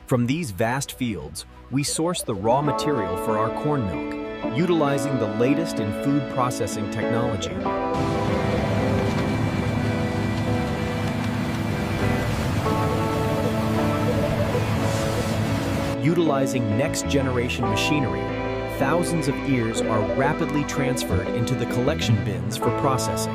From these vast fields, we source the raw material for our corn milk, utilizing the latest in food processing technology. Utilizing next-generation machinery, thousands of ears are rapidly transferred into the collection bins for processing.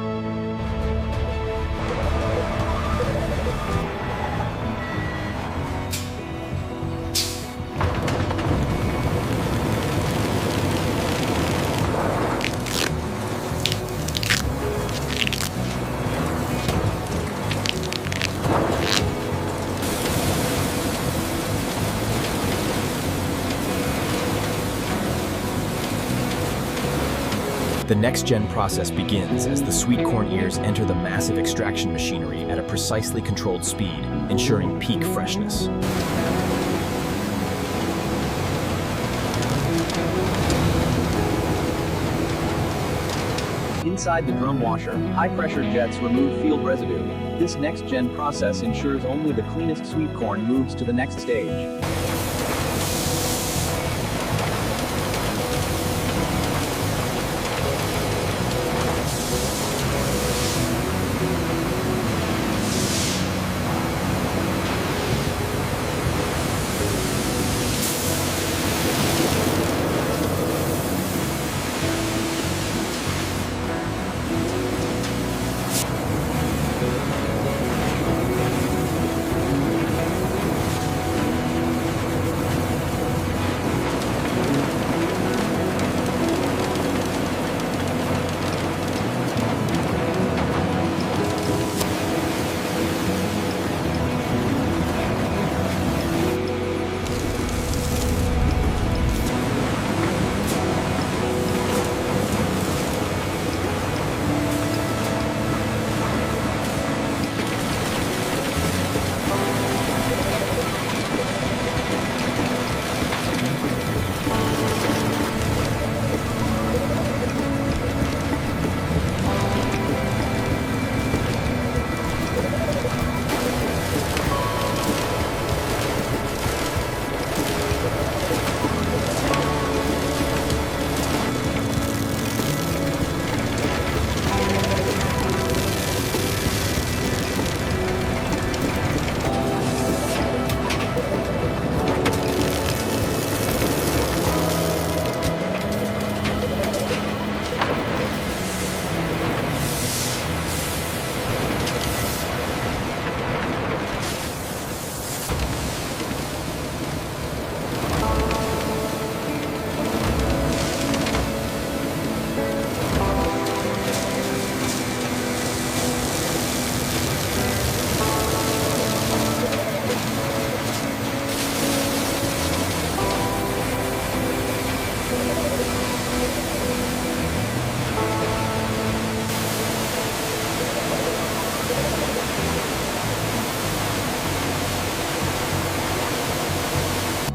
The next-gen process begins as the sweet corn ears enter the massive extraction machinery at a precisely controlled speed, ensuring peak freshness. Inside the drum washer, high-pressure jets remove field residue. This next-gen process ensures only the cleanest sweet corn moves to the next stage.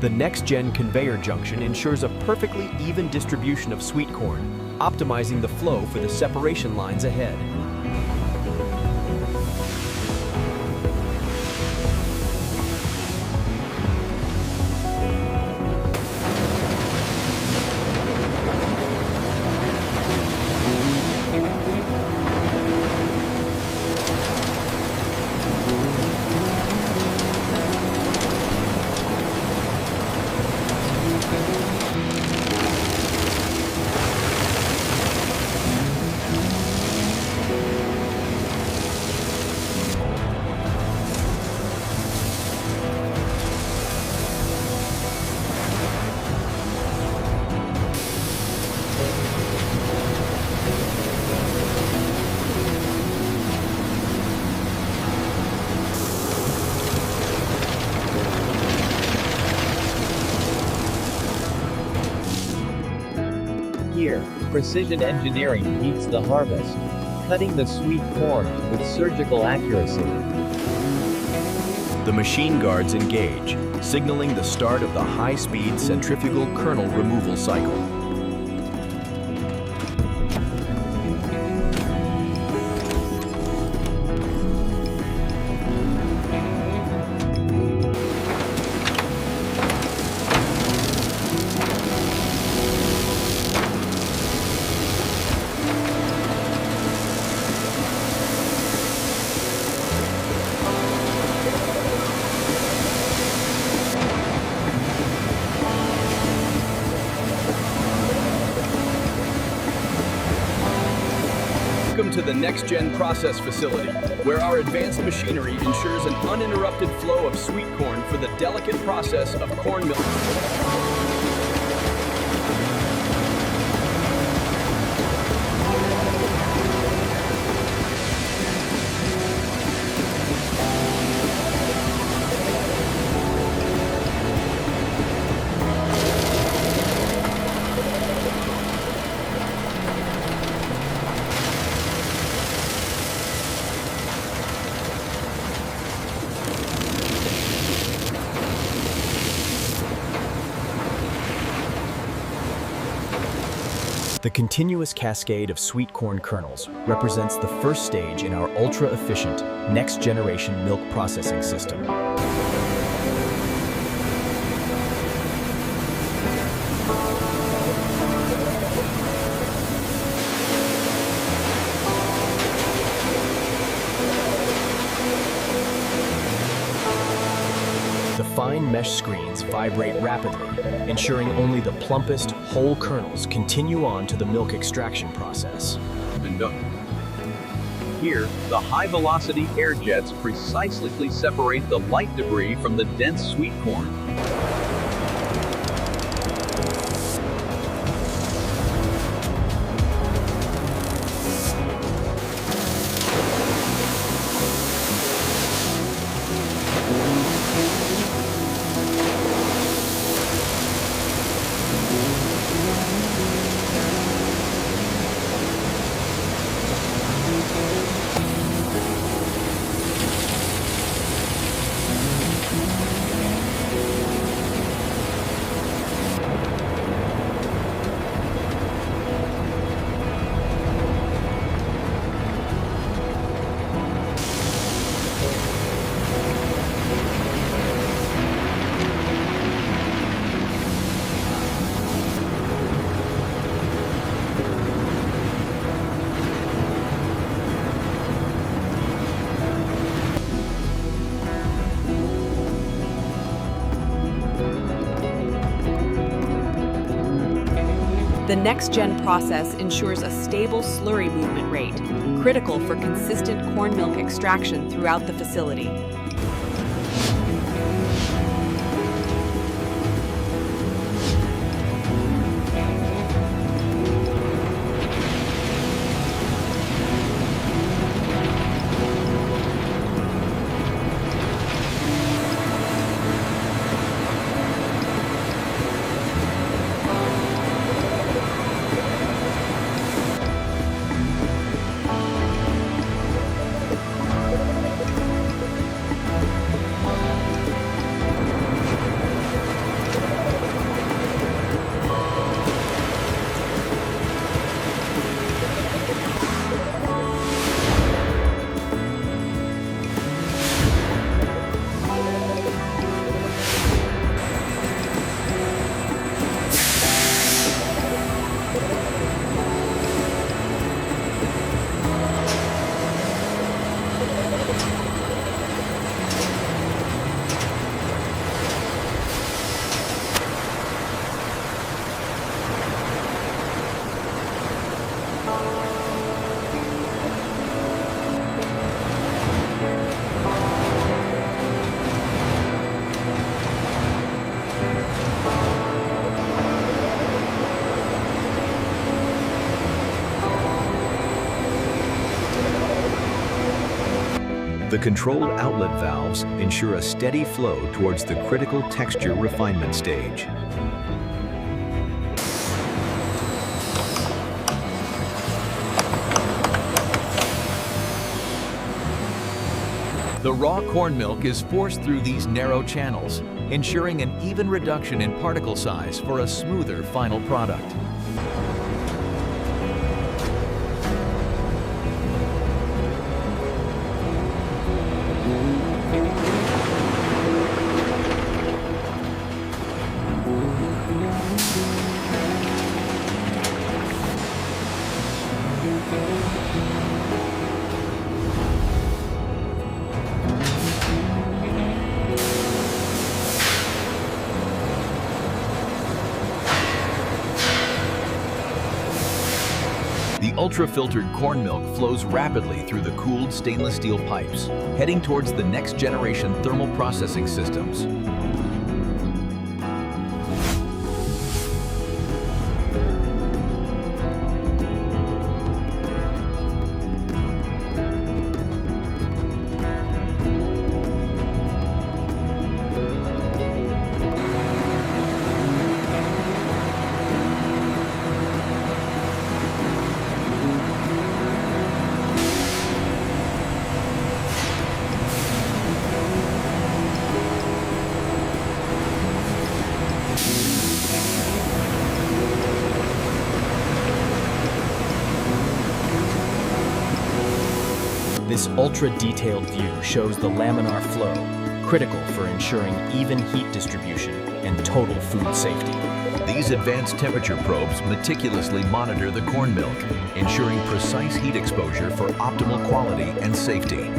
The next-gen conveyor junction ensures a perfectly even distribution of sweet corn, optimizing the flow for the separation lines ahead. Here, precision engineering meets the harvest, cutting the sweet corn with surgical accuracy. The machine guards engage, signaling the start of the high-speed centrifugal kernel removal cycle. to the next-gen process facility, where our advanced machinery ensures an uninterrupted flow of sweet corn for the delicate process of corn milk. The continuous cascade of sweet corn kernels represents the first stage in our ultra-efficient, next-generation milk processing system. The fine mesh screens vibrate rapidly, ensuring only the plumpest, whole kernels continue on to the milk extraction process. Here, the high-velocity air jets precisely separate the light debris from the dense sweet corn. The next-gen process ensures a stable slurry movement rate, critical for consistent corn milk extraction throughout the facility. The controlled outlet valves ensure a steady flow towards the critical texture refinement stage. The raw corn milk is forced through these narrow channels, ensuring an even reduction in particle size for a smoother final product. ultra-filtered corn milk flows rapidly through the cooled stainless steel pipes, heading towards the next generation thermal processing systems. This ultra-detailed view shows the laminar flow, critical for ensuring even heat distribution and total food safety. These advanced temperature probes meticulously monitor the corn milk, ensuring precise heat exposure for optimal quality and safety.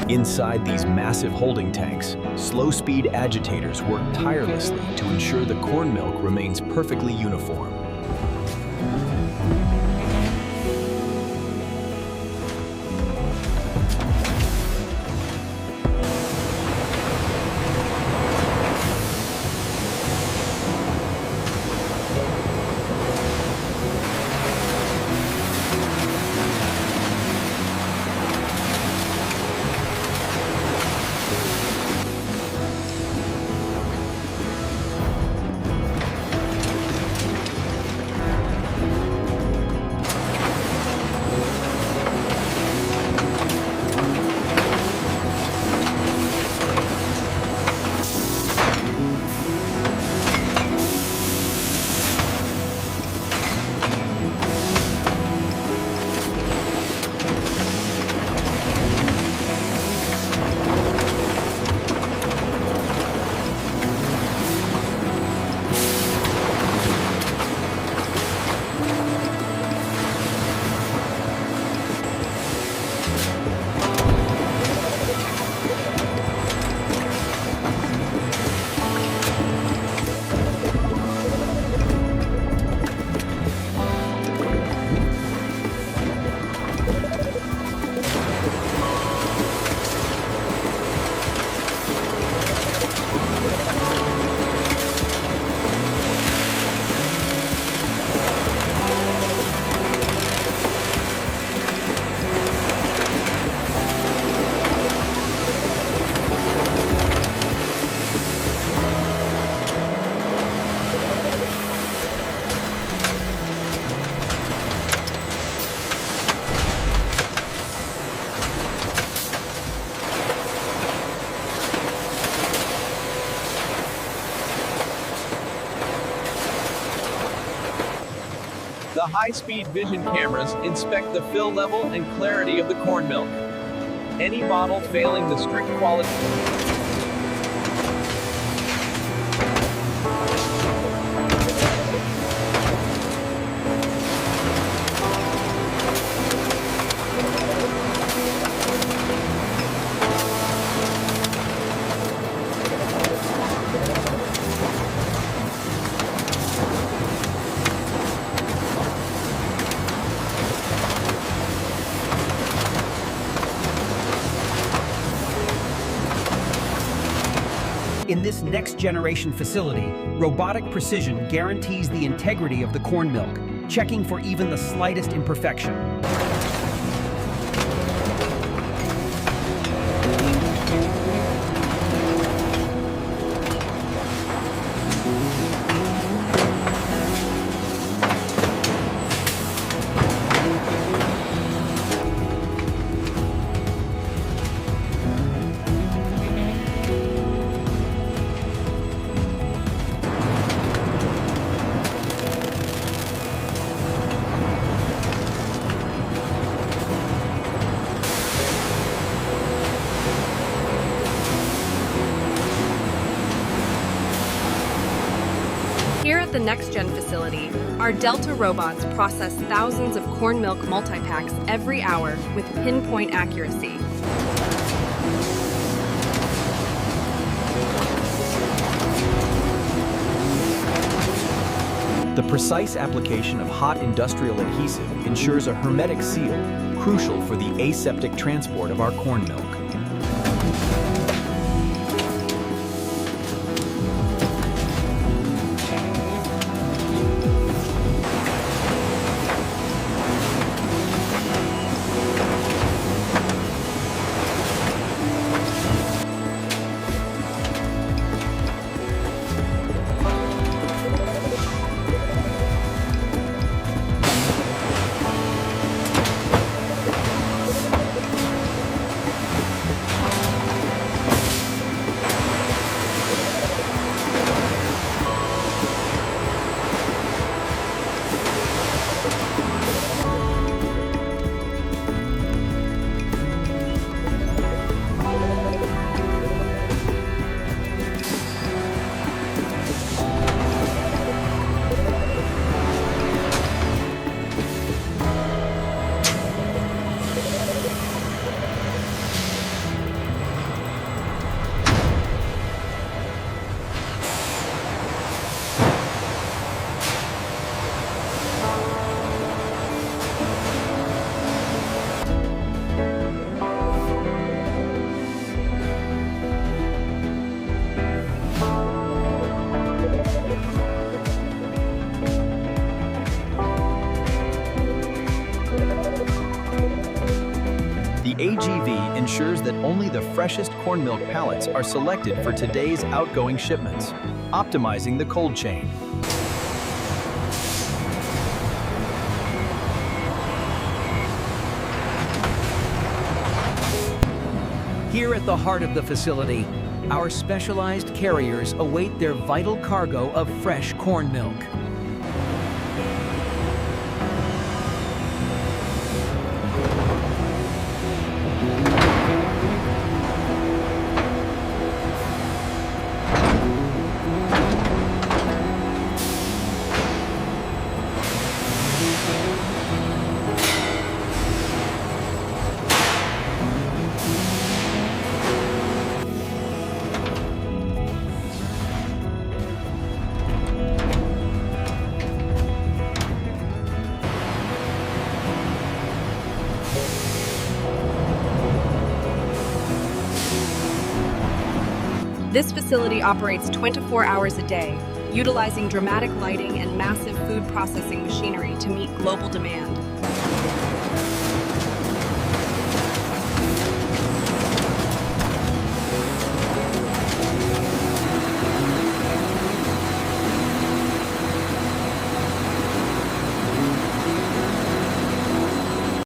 Inside these massive holding tanks, slow-speed agitators work tirelessly to ensure the corn milk remains perfectly uniform. The high-speed vision cameras inspect the fill level and clarity of the corn milk. Any bottle failing the strict quality In this next-generation facility, robotic precision guarantees the integrity of the corn milk, checking for even the slightest imperfection. Here at the next-gen facility, our Delta robots process thousands of corn milk multi-packs every hour with pinpoint accuracy. The precise application of hot industrial adhesive ensures a hermetic seal, crucial for the aseptic transport of our corn milk. The AGV ensures that only the freshest corn milk pallets are selected for today's outgoing shipments, optimizing the cold chain. Here at the heart of the facility, our specialized carriers await their vital cargo of fresh corn milk. This facility operates 24 hours a day, utilizing dramatic lighting and massive food processing machinery to meet global demand.